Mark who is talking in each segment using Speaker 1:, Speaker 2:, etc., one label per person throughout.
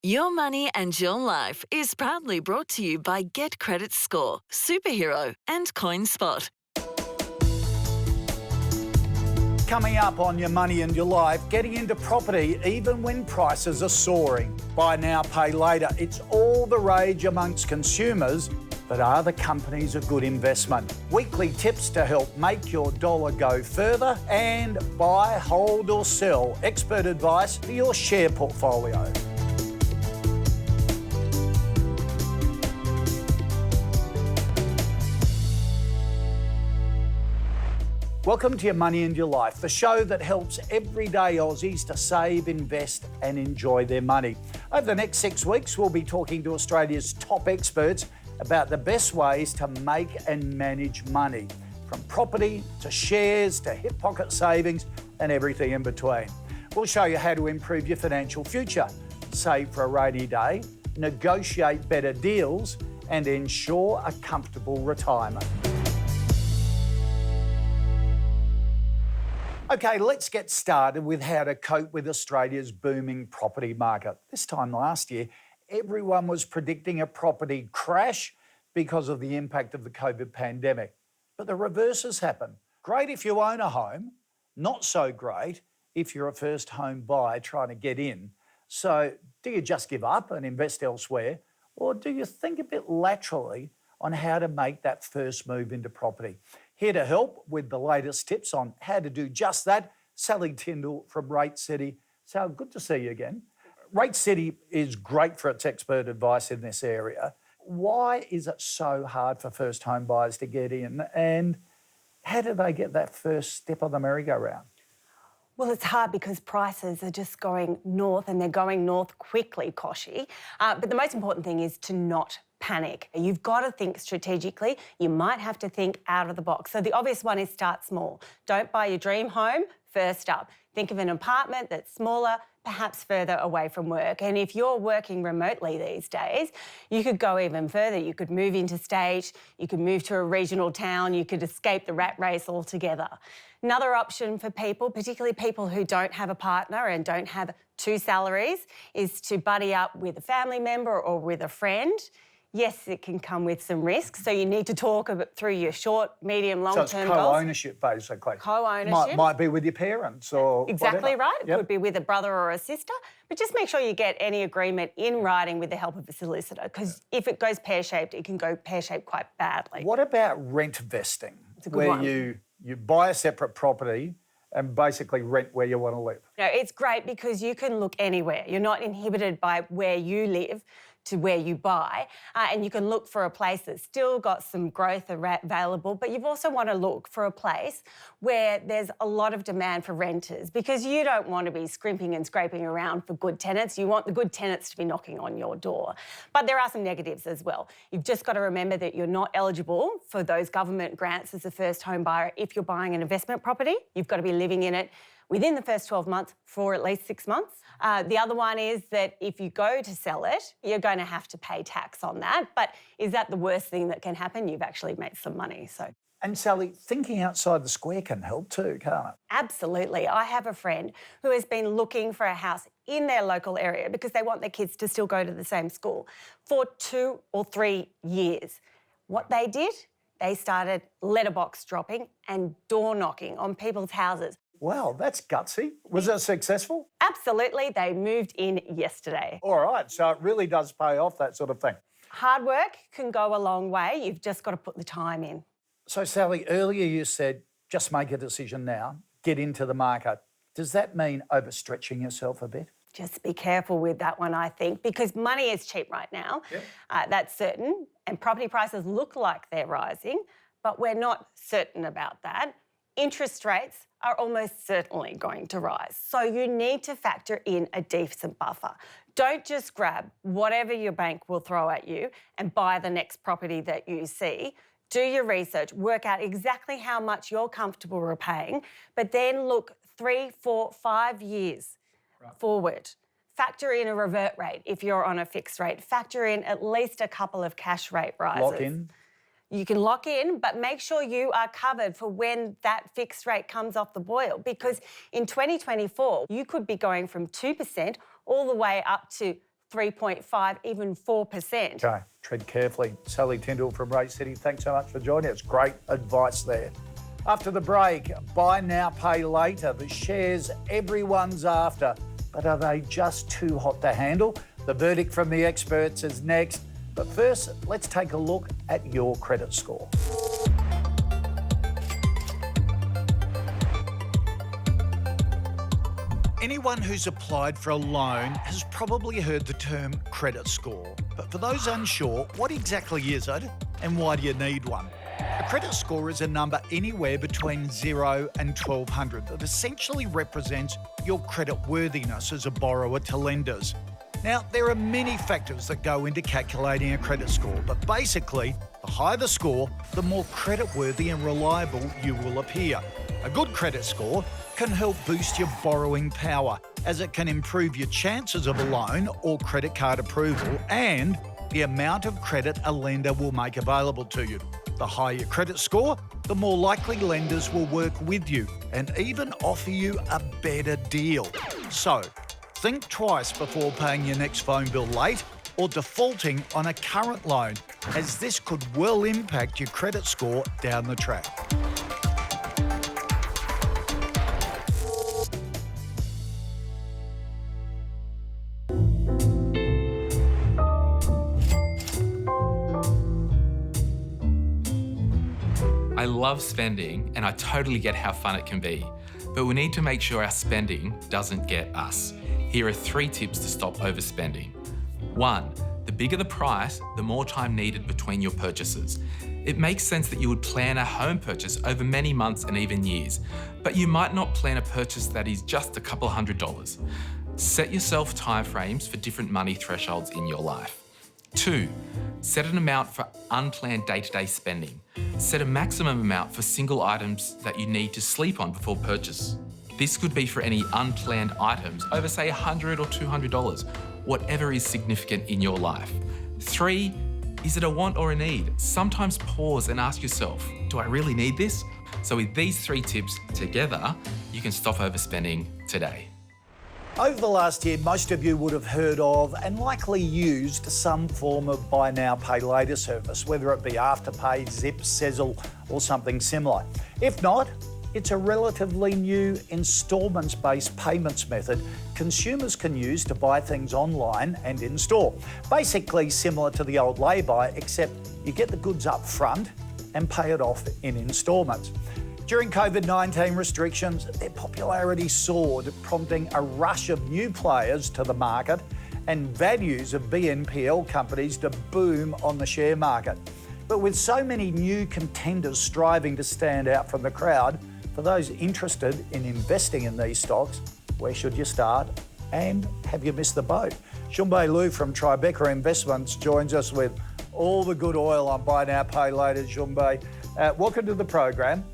Speaker 1: Your Money and Your Life is proudly brought to you by Get Credit Score, Superhero and CoinSpot.
Speaker 2: Coming up on Your Money and Your Life, getting into property even when prices are soaring. Buy now, pay later. It's all the rage amongst consumers, but are the companies a good investment? Weekly tips to help make your dollar go further, and buy, hold or sell. Expert advice for your share portfolio. Welcome to Your Money and Your Life, the show that helps everyday Aussies to save, invest and enjoy their money. Over the next 6 weeks, we'll be talking to Australia's top experts about the best ways to make and manage money, from property to shares to hip pocket savings and everything in between. We'll show you how to improve your financial future, save for a rainy day, negotiate better deals and ensure a comfortable retirement. Okay, let's get started with how to cope with Australia's booming property market. This time last year, everyone was predicting a property crash because of the impact of the COVID pandemic. But the reverse has happened. Great if you own a home, not so great if you're a first home buyer trying to get in. So do you just give up and invest elsewhere, or do you think a bit laterally on how to make that first move into property? Here to help with the latest tips on how to do just that, Sally Tyndall from Rate City. Sal, good to see you again. Rate City is great for its expert advice in this area. Why is it so hard for first home buyers to get in, and how do they get that first step on the merry-go-round?
Speaker 3: Well, it's hard because prices are just going north, and they're going north quickly, Kochie. But the most important thing is to not panic. You've got to think strategically. You might have to think out of the box. So the obvious one is start small. Don't buy your dream home first up. Think of an apartment that's smaller, perhaps further away from work. And if you're working remotely these days, you could go even further. You could move interstate, you could move to a regional town, you could escape the rat race altogether. Another option for people, particularly people who don't have a partner and don't have two salaries, is to buddy up with a family member or with a friend. Yes, it can come with some risks, so you need to talk through your short, medium, long-term goals.
Speaker 2: So it's co-ownership, basically.
Speaker 3: Co-ownership.
Speaker 2: Might be with your parents or
Speaker 3: exactly
Speaker 2: whatever.
Speaker 3: Right. It could be with a brother or a sister, but just make sure you get any agreement in writing with the help of a solicitor, because if it goes pear-shaped, it can go pear-shaped quite badly.
Speaker 2: What about rent vesting, where you buy a separate property and basically rent where you want to live?
Speaker 3: No, it's great because you can look anywhere. You're not inhibited by where you live to where you buy, and you can look for a place that's still got some growth available, but you've also want to look for a place where there's a lot of demand for renters, because you don't want to be scrimping and scraping around for good tenants. You want the good tenants to be knocking on your door. But there are some negatives as well. You've just got to remember that you're not eligible for those government grants as a first home buyer if you're buying an investment property. You've got to be living in it within the first 12 months for at least 6 months. The other one is that if you go to sell it, you're going to have to pay tax on that. But is that the worst thing that can happen? You've actually made some money. So.
Speaker 2: And Sally, thinking outside the square can help too, can't it?
Speaker 3: Absolutely. I have a friend who has been looking for a house in their local area because they want their kids to still go to the same school for 2 or 3 years. What they did, they started letterbox dropping and door knocking on people's houses.
Speaker 2: Wow, that's gutsy. Was it successful?
Speaker 3: Absolutely. They moved in yesterday.
Speaker 2: All right, so it really does pay off, that sort of thing.
Speaker 3: Hard work can go a long way. You've just got to put the time in.
Speaker 2: So, Sally, earlier you said just make a decision now, get into the market. Does that mean overstretching yourself a bit?
Speaker 3: Just be careful with that one, I think, because money is cheap right now. Yep. That's certain. And property prices look like they're rising, but we're not certain about that. Interest rates are almost certainly going to rise. So you need to factor in a decent buffer. Don't just grab whatever your bank will throw at you and buy the next property that you see. Do your research, work out exactly how much you're comfortable repaying, but then look 3, 4, 5 years forward. Factor in a revert rate if you're on a fixed rate. Factor in at least a couple of cash rate rises.
Speaker 2: Lock in.
Speaker 3: You can lock in, but make sure you are covered for when that fixed rate comes off the boil, because in 2024, you could be going from 2% all the way up to 3.5, even 4%.
Speaker 2: Okay, tread carefully. Sally Tyndall from Rate City, thanks so much for joining us. Great advice there. After the break, buy now, pay later. The shares everyone's after, but are they just too hot to handle? The verdict from the experts is next. But first, let's take a look at your credit score. Anyone who's applied for a loan has probably heard the term credit score. But for those unsure, what exactly is it and why do you need one? A credit score is a number anywhere between 0 and 1200 that essentially represents your credit worthiness as a borrower to lenders. Now, there are many factors that go into calculating a credit score, but basically, the higher the score, the more creditworthy and reliable you will appear. A good credit score can help boost your borrowing power, as it can improve your chances of a loan or credit card approval and the amount of credit a lender will make available to you. The higher your credit score, the more likely lenders will work with you and even offer you a better deal. So, think twice before paying your next phone bill late or defaulting on a current loan, as this could well impact your credit score down the track.
Speaker 4: I love spending and I totally get how fun it can be, but we need to make sure our spending doesn't get us. Here are 3 tips to stop overspending. 1. The bigger the price, the more time needed between your purchases. It makes sense that you would plan a home purchase over many months and even years, but you might not plan a purchase that is just a couple $100. Set yourself timeframes for different money thresholds in your life. 2. Set an amount for unplanned day-to-day spending. Set a maximum amount for single items that you need to sleep on before purchase. This could be for any unplanned items over, say, $100 or $200, whatever is significant in your life. 3. Is it a want or a need? Sometimes pause and ask yourself, do I really need this? So with these 3 tips together, you can stop overspending today.
Speaker 2: Over the last year, most of you would have heard of and likely used some form of buy now, pay later service, whether it be Afterpay, Zip, Sezzle or something similar. If not, it's a relatively new instalments-based payments method consumers can use to buy things online and in store. Basically similar to the old lay-by, except you get the goods up front and pay it off in instalments. During COVID-19 restrictions, their popularity soared, prompting a rush of new players to the market and values of BNPL companies to boom on the share market. But with so many new contenders striving to stand out from the crowd, for those interested in investing in these stocks, where should you start? And have you missed the boat? Xiaobei Liu from Tribeca Investments joins us with all the good oil on buy now, pay later. Xiaobei, welcome to the program.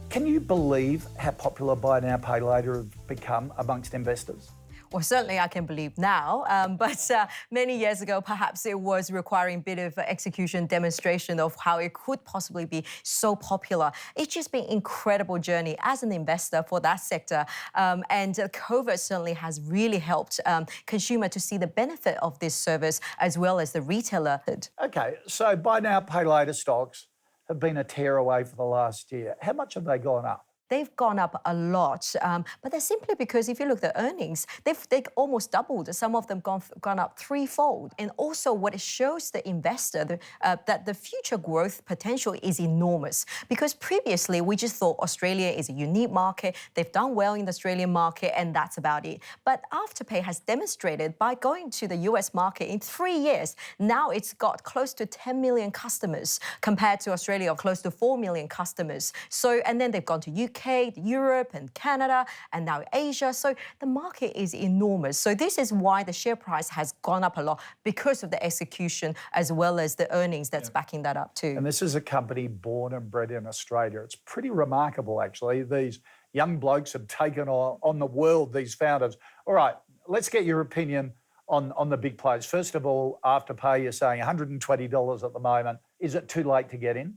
Speaker 2: Can you believe how popular buy now, pay later have become amongst investors?
Speaker 5: Well, certainly I can believe now, but many years ago, perhaps it was requiring a bit of execution demonstration of how it could possibly be so popular. It's just been an incredible journey as an investor for that sector. And COVID certainly has really helped consumer to see the benefit of this service as well as the retailer.
Speaker 2: Okay, so buy now, pay later stocks have been a tear away for the last year. How much have they gone up?
Speaker 5: They've gone up a lot, but that's simply because if you look at the earnings, they've almost doubled. Some of them gone up threefold. And also what it shows the investor that the future growth potential is enormous. Because previously we just thought Australia is a unique market. They've done well in the Australian market and that's about it. But Afterpay has demonstrated by going to the US market in 3 years, now it's got close to 10 million customers compared to Australia of close to 4 million customers. So, and then they've gone to UK, Europe and Canada, and now Asia. So the market is enormous. So this is why the share price has gone up a lot, because of the execution as well as the earnings that's backing that up too.
Speaker 2: And this is a company born and bred in Australia. It's pretty remarkable, actually. These young blokes have taken on the world, these founders. All right, let's get your opinion on the big players. First of all, Afterpay, you're saying $120 at the moment. Is it too late to get in?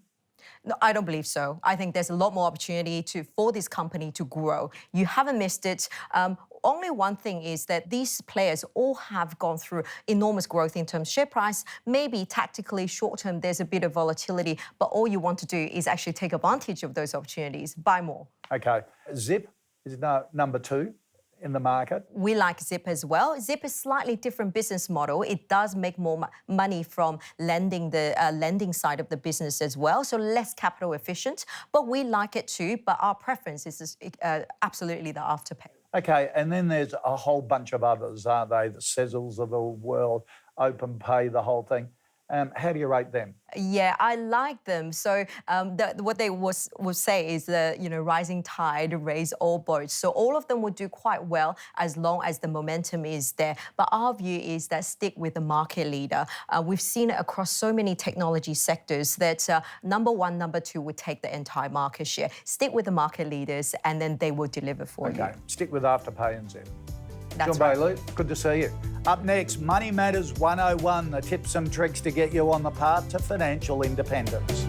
Speaker 5: No, I don't believe so. I think there's a lot more opportunity for this company to grow. You haven't missed it. only one thing is that these players all have gone through enormous growth in terms of share price. Maybe tactically short term, there's a bit of volatility, but all you want to do is actually take advantage of those opportunities, buy more.
Speaker 2: Okay. Zip is number 2 in the market.
Speaker 5: We like Zip as well. Zip is slightly different business model. It does make more money from lending side of the business as well, so less capital efficient. But we like it too. But our preference is absolutely the Afterpay.
Speaker 2: Okay, and then there's a whole bunch of others, aren't they? The Sezzles of the world, OpenPay, the whole thing. How do you rate them?
Speaker 5: Yeah, I like them. So what they will say is that, rising tide raise all boats. So all of them will do quite well as long as the momentum is there. But our view is that stick with the market leader. We've seen it across so many technology sectors that number 1, number 2 would take the entire market share. Stick with the market leaders and then they will deliver for you.
Speaker 2: Okay, stick with Afterpay and Zip.
Speaker 5: That's
Speaker 2: John
Speaker 5: right.
Speaker 2: Bailey, good to see you. Up next, Money Matters 101, the tips and tricks to get you on the path to financial independence.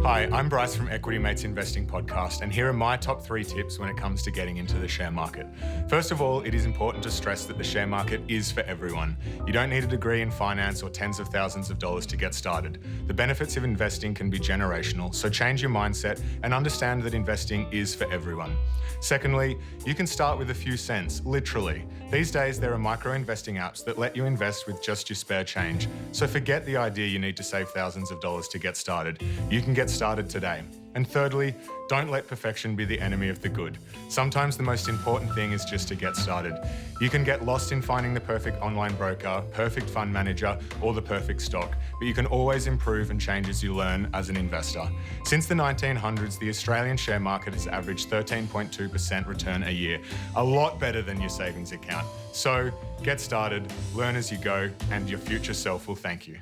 Speaker 6: Hi, I'm Bryce from Equity Mates Investing Podcast, and here are my top 3 tips when it comes to getting into the share market. First of all, it is important to stress that the share market is for everyone. You don't need a degree in finance or tens of thousands of dollars to get started. The benefits of investing can be generational, so change your mindset and understand that investing is for everyone. Secondly, you can start with a few cents, literally. These days, there are micro-investing apps that let you invest with just your spare change. So forget the idea you need to save thousands of dollars to get started. You can get started today. And thirdly, don't let perfection be the enemy of the good. Sometimes the most important thing is just to get started. You can get lost in finding the perfect online broker, perfect fund manager, or the perfect stock, but you can always improve and change as you learn as an investor. Since the 1900s, the Australian share market has averaged 13.2% return a year, a lot better than your savings account. So get started, learn as you go, and your future self will thank you.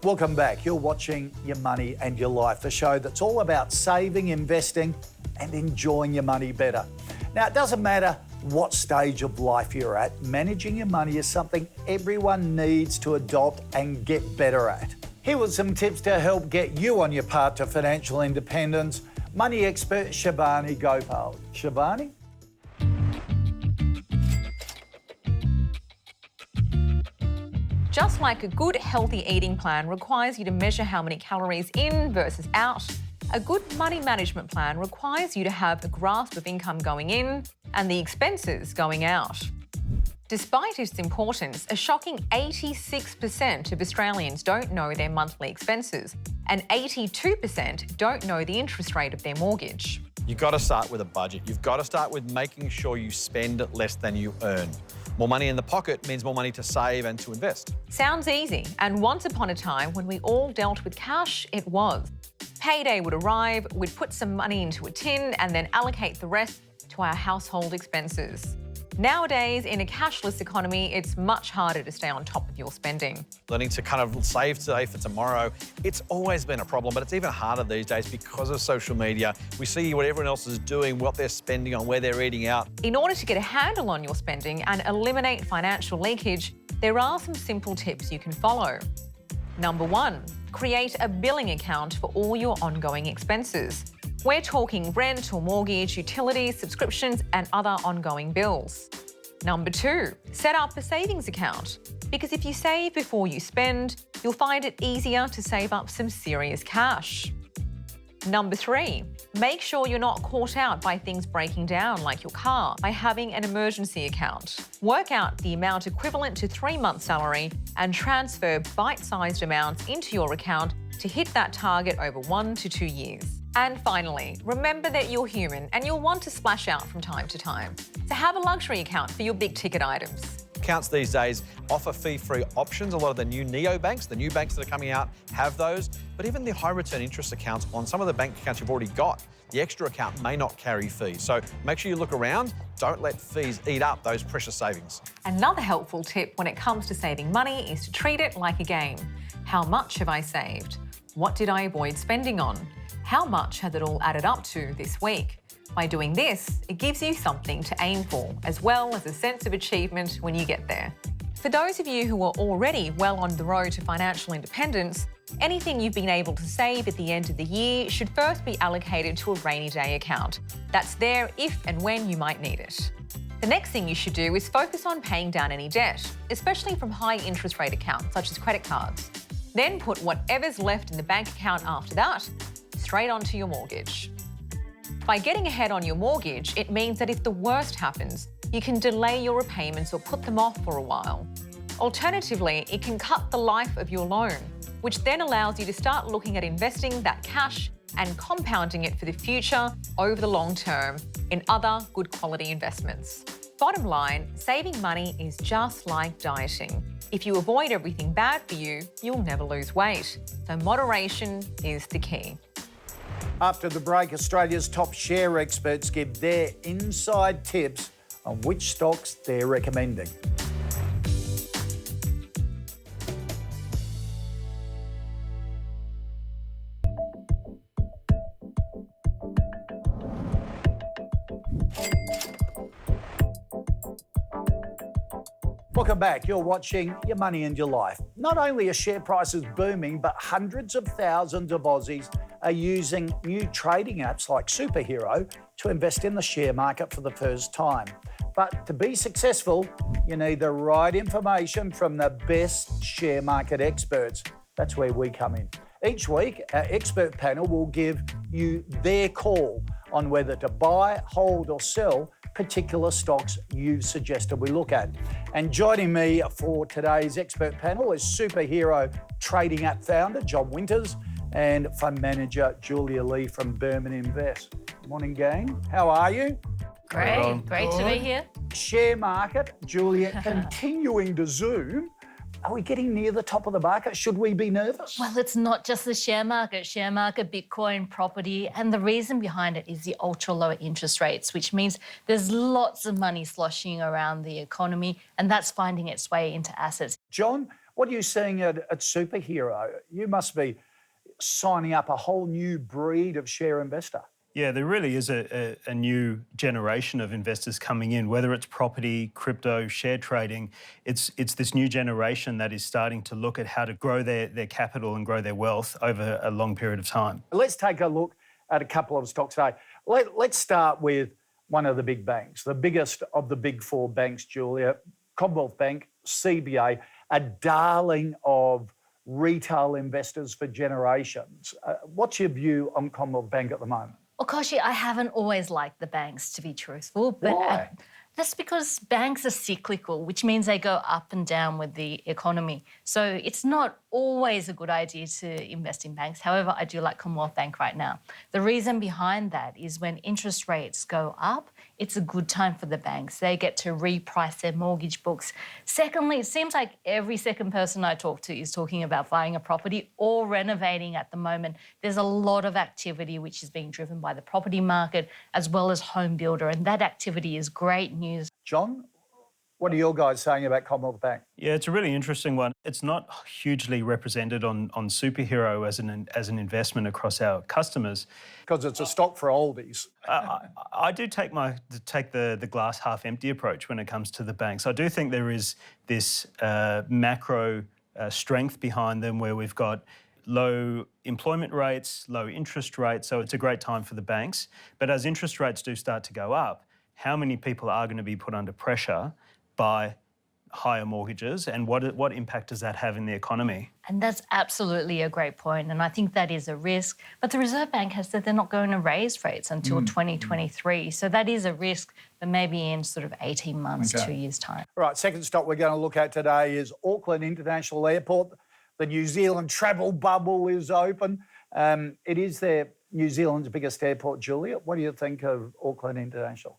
Speaker 2: Welcome back. You're watching Your Money and Your Life, the show that's all about saving, investing, and enjoying your money better. Now, it doesn't matter what stage of life you're at, managing your money is something everyone needs to adopt and get better at. Here were some tips to help get you on your path to financial independence. Money expert Shivani Gopal. Shivani?
Speaker 7: Just like a good healthy eating plan requires you to measure how many calories in versus out, a good money management plan requires you to have a grasp of income going in and the expenses going out. Despite its importance, a shocking 86% of Australians don't know their monthly expenses and 82% don't know the interest rate of their mortgage.
Speaker 8: You've got to start with a budget. You've got to start with making sure you spend less than you earn. More money in the pocket means more money to save and to invest.
Speaker 7: Sounds easy, and once upon a time when we all dealt with cash, it was. Payday would arrive, we'd put some money into a tin and then allocate the rest to our household expenses. Nowadays, in a cashless economy, it's much harder to stay on top of your spending.
Speaker 8: Learning to kind of save today for tomorrow, it's always been a problem, but it's even harder these days because of social media. We see what everyone else is doing, what they're spending on, where they're eating out.
Speaker 7: In order to get a handle on your spending and eliminate financial leakage, there are some simple tips you can follow. Number 1, create a billing account for all your ongoing expenses. We're talking rent or mortgage, utilities, subscriptions, and other ongoing bills. Number 2, set up a savings account. Because if you save before you spend, you'll find it easier to save up some serious cash. Number 3, make sure you're not caught out by things breaking down like your car by having an emergency account. Work out the amount equivalent to 3 months' salary and transfer bite-sized amounts into your account to hit that target over 1 to 2 years. And finally, remember that you're human and you'll want to splash out from time to time. So have a luxury account for your big ticket items.
Speaker 8: Accounts these days offer fee-free options. A lot of the new neobanks, the new banks that are coming out, have those. But even the high return interest accounts on some of the bank accounts you've already got, the extra account may not carry fees. So make sure you look around. Don't let fees eat up those precious savings.
Speaker 7: Another helpful tip when it comes to saving money is to treat it like a game. How much have I saved? What did I avoid spending on? How much has it all added up to this week? By doing this, it gives you something to aim for, as well as a sense of achievement when you get there. For those of you who are already well on the road to financial independence, anything you've been able to save at the end of the year should first be allocated to a rainy day account. That's there if and when you might need it. The next thing you should do is focus on paying down any debt, especially from high interest rate accounts such as credit cards. Then put whatever's left in the bank account after that straight onto your mortgage. By getting ahead on your mortgage, it means that if the worst happens, you can delay your repayments or put them off for a while. Alternatively, it can cut the life of your loan, which then allows you to start looking at investing that cash and compounding it for the future over the long term in other good quality investments. Bottom line, saving money is just like dieting. If you avoid everything bad for you, you'll never lose weight. So moderation is the key.
Speaker 2: After the break, Australia's top share experts give their inside tips on which stocks they're recommending. Welcome back. You're watching Your Money and Your Life. Not only are share prices booming, but hundreds of thousands of Aussies are using new trading apps like Superhero to invest in the share market for the first time. But to be successful, you need the right information from the best share market experts. That's where we come in. Each week, our expert panel will give you their call on whether to buy, hold or sell particular stocks you've suggested we look at. And joining me for today's expert panel is Superhero trading app founder John Winters and fund manager Julia Lee from Berman Invest. Morning, gang. How are you?
Speaker 9: Great to be here.
Speaker 2: Share market, Julia, continuing to zoom. Are we getting near the top of the market? Should we be nervous?
Speaker 9: Well, it's not just the share market, Bitcoin, property, and the reason behind it is the ultra low interest rates, which means there's lots of money sloshing around the economy, and that's finding its way into assets.
Speaker 2: John, what are you seeing at Superhero? You must be signing up a whole new breed of share investor.
Speaker 10: Yeah, there really is a new generation of investors coming in, whether it's property, crypto, share trading. It's this new generation that is starting to look at how to grow their capital and grow their wealth over a long period of time.
Speaker 2: Let's take a look at a couple of stocks today. Let's start with one of the big banks, the biggest of the big four banks, Julia, Commonwealth Bank, CBA, a darling of retail investors for generations. What's your view on Commonwealth Bank at the moment?
Speaker 9: Well, Kochi, I haven't always liked the banks, to be truthful. But
Speaker 2: Why?
Speaker 9: That's because banks are cyclical, which means they go up and down with the economy. So it's not always a good idea to invest in banks. However, I do like Commonwealth Bank right now. The reason behind that is when interest rates go up, it's a good time for the banks. They get to reprice their mortgage books. Secondly, it seems like every second person I talk to is talking about buying a property or renovating at the moment. There's a lot of activity which is being driven by the property market as well as home builder, and that activity is great news.
Speaker 2: John, what are your guys saying about Commonwealth Bank?
Speaker 10: Yeah, it's a really interesting one. It's not hugely represented on Superhero as an investment across our customers.
Speaker 2: Because it's a stock for oldies.
Speaker 10: I do take the glass half empty approach when it comes to the banks. I do think there is this macro strength behind them where we've got low employment rates, low interest rates, so it's a great time for the banks. But as interest rates do start to go up, how many people are going to be put under pressure by higher mortgages, and what impact does that have in the economy?
Speaker 9: And that's absolutely a great point, and I think that is a risk. But the Reserve Bank has said they're not going to raise rates until 2023, so that is a risk, but maybe in sort of 18 months, 2 years' time.
Speaker 2: All right, second stock we're going to look at today is Auckland International Airport. The New Zealand travel bubble is open. It is New Zealand's biggest airport, Julia. What do you think of Auckland International?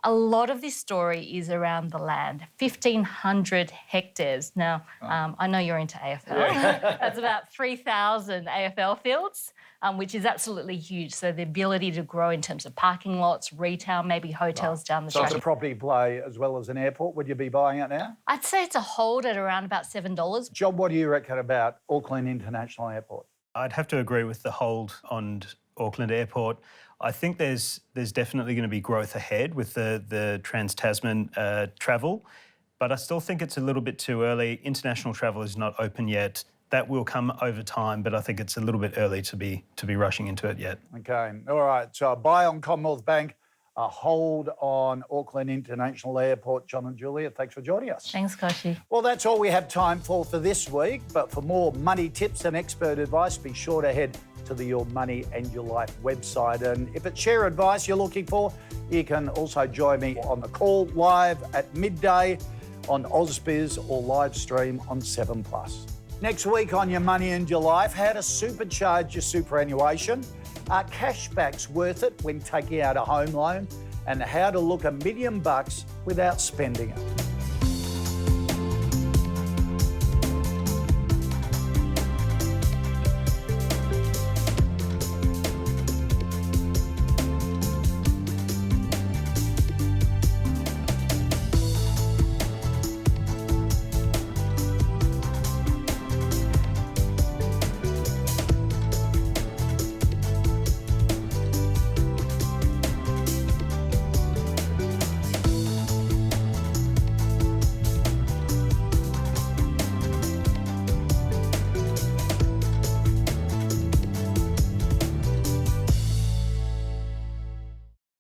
Speaker 9: A lot of this story is around the land, 1,500 hectares. Now, I know you're into AFL. That's about 3,000 AFL fields, which is absolutely huge. So the ability to grow in terms of parking lots, retail, maybe hotels down the
Speaker 2: So
Speaker 9: track.
Speaker 2: it's a property play as well as an airport. Would you be buying it now?
Speaker 9: I'd say it's a hold at around about $7.
Speaker 2: John, what do you reckon about Auckland International Airport?
Speaker 10: I'd have to agree with the hold on Auckland Airport. I think there's definitely going to be growth ahead with the Trans-Tasman travel. but I still think it's a little bit too early. International travel is not open yet. That will come over time, but I think it's a little bit early to be rushing into it yet.
Speaker 2: Okay, all right. So a buy on Commonwealth Bank, a hold on Auckland International Airport. John and Julia, thanks for joining us.
Speaker 9: Thanks, Kochi.
Speaker 2: Well, that's all we have time for this week. But for more money tips and expert advice, be sure to head to the Your Money and Your Life website. And if it's share advice you're looking for, you can also join me on the call live at midday on AusBiz or live stream on 7plus. Next week on Your Money and Your Life, how to supercharge your superannuation, are cashbacks worth it when taking out a home loan, and how to look $1 million without spending it.